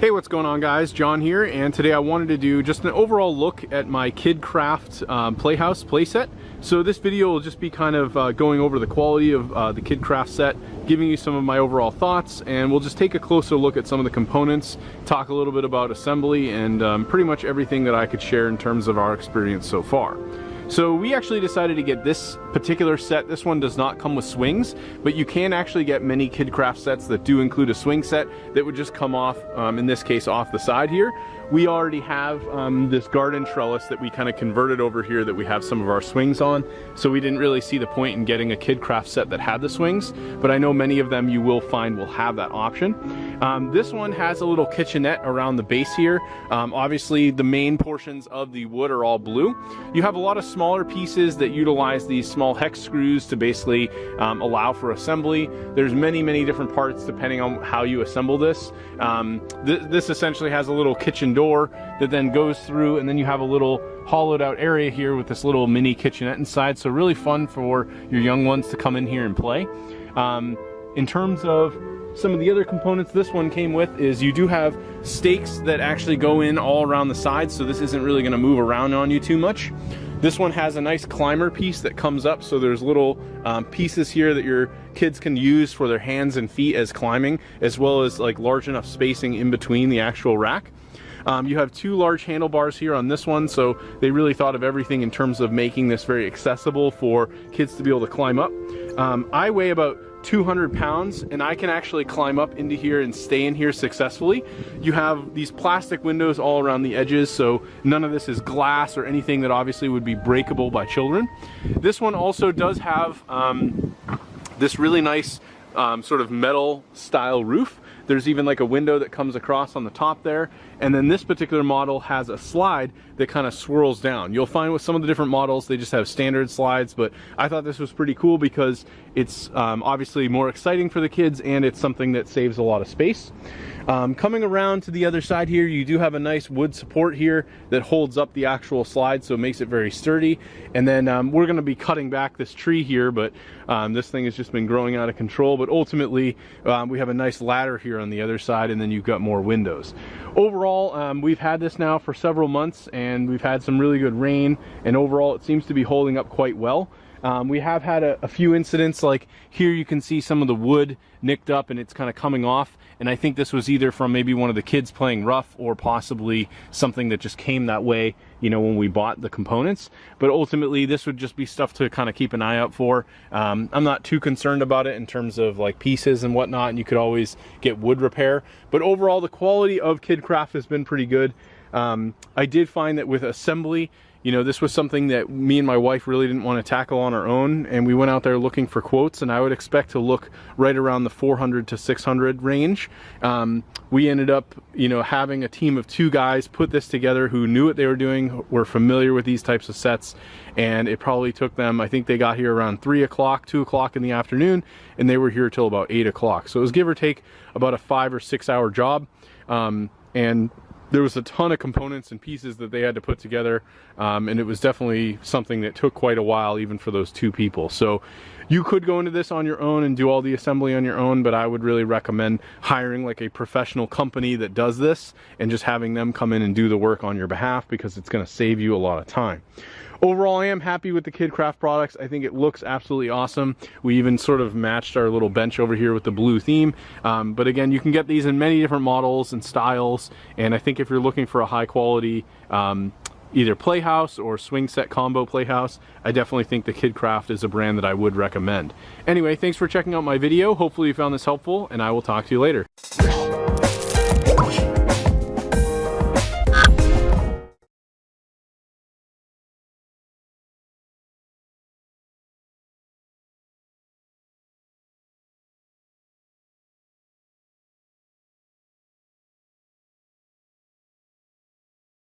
Hey, what's going on guys? John here, and today I wanted to do just an overall look at my KidKraft playset. So this video will just be kind of going over the quality of the KidKraft set, giving you some of my overall thoughts, and we'll just take a closer look at some of the components, talk a little bit about assembly, and pretty much everything that I could share in terms of our experience so far. So we actually decided to get this particular set. This one does not come with swings, but you can actually get many KidKraft sets that do include a swing set that would just come off, in this case, off the side here. We already have this garden trellis that we kind of converted over here that we have some of our swings on, so we didn't really see the point in getting a KidKraft set that had the swings, but I know many of them you will find will have that option. This one has a little kitchenette around the base here. Obviously the main portions of the wood are all blue. You have a lot of smaller pieces that utilize these small hex screws to basically allow for assembly. There's many different parts depending on how you assemble this. This essentially has a little kitchen door that then goes through, and then you have a little hollowed out area here with this little mini kitchenette inside, so really fun for your young ones to come in here and play. In terms of some of the other components this one came with is you do have stakes that actually go in all around the sides, so this isn't really going to move around on you too much. This one has a nice climber piece that comes up, so there's little pieces here that your kids can use for their hands and feet as climbing, as well as like large enough spacing in between the actual rack. You have two large handlebars here on this one, so they really thought of everything in terms of making this very accessible for kids to be able to climb up. I weigh about 200 pounds, and I can actually climb up into here and stay in here successfully. You have these plastic windows all around the edges, so none of this is glass or anything that obviously would be breakable by children. This one also does have this really nice sort of metal style roof. There's even like a window that comes across on the top there, and then this particular model has a slide that kind of swirls down. You'll find with some of the different models they just have standard slides, but I thought this was pretty cool because it's obviously more exciting for the kids, and it's something that saves a lot of space. Coming around to the other side here, you do have a nice wood support here that holds up the actual slide, so it makes it very sturdy. And then we're going to be cutting back this tree here, but this thing has just been growing out of control. But ultimately we have a nice ladder here on the other side, and then you've got more windows. Overall, we've had this now for several months, and we've had some really good rain, and overall it seems to be holding up quite well. We have had a few incidents, like here you can see some of the wood nicked up and it's kind of coming off, and I think this was either from maybe one of the kids playing rough or possibly something that just came that way, you know, when we bought the components. But ultimately this would just be stuff to kind of keep an eye out for. I'm not too concerned about it in terms of like pieces and whatnot, and you could always get wood repair. But overall the quality of KidKraft has been pretty good. I did find that with assembly, you know, this was something that me and my wife really didn't want to tackle on our own, and we went out there looking for quotes, and I would expect to look right around the 400 to 600 range. We ended up, you know, having a team of 2 guys put this together who knew what they were doing, were familiar with these types of sets, and it probably took them, I think they got here around 3 o'clock, 2 o'clock in the afternoon, and they were here till about 8 o'clock. So it was give or take about a 5 or 6 hour job, and there was a ton of components and pieces that they had to put together, and it was definitely something that took quite a while even for those 2 people. So you could go into this on your own and do all the assembly on your own, but I would really recommend hiring like a professional company that does this and just having them come in and do the work on your behalf, because it's going to save you a lot of time. Overall, I am happy with the KidKraft products. I think it looks absolutely awesome. We even sort of matched our little bench over here with the blue theme. But again, you can get these in many different models and styles. And I think if you're looking for a high quality either playhouse or swing set combo playhouse, I definitely think the KidKraft is a brand that I would recommend. Anyway, thanks for checking out my video. Hopefully you found this helpful, and I will talk to you later.